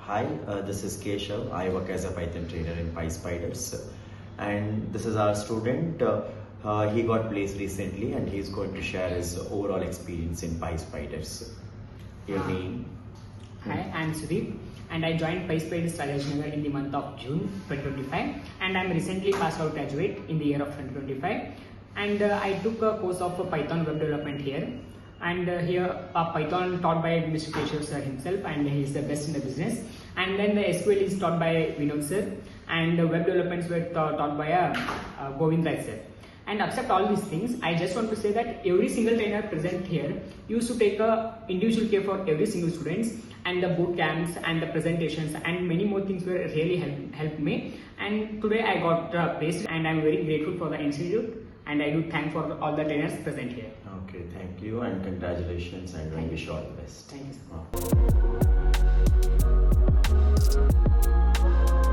Hi, this is Keshav. I work as a Python trainer in PySpiders, and this is our student. He got placed recently, and he's going to share his overall experience in PySpiders. Your name? Hi, I'm Sudeep, and I joined PySpiders Rajajinagar in the month of June 2025, and I'm recently passed out graduate in the year of 2025, and I took a course of Python web development here. And here Python taught by Mr. Keshav Sir himself, and he is the best in the business. And then the SQL is taught by Vinod Sir, and web developments were taught by Govindra Sir. And except all these things, I just want to say that every single trainer present here used to take a individual care for every single students, and the boot camps and the presentations and many more things were really helped me. And today I got placed, and I'm very grateful for the institute, and I do thank for all the trainers present here. Okay, thank you and congratulations, and I wish you all the best. Thank you, sir.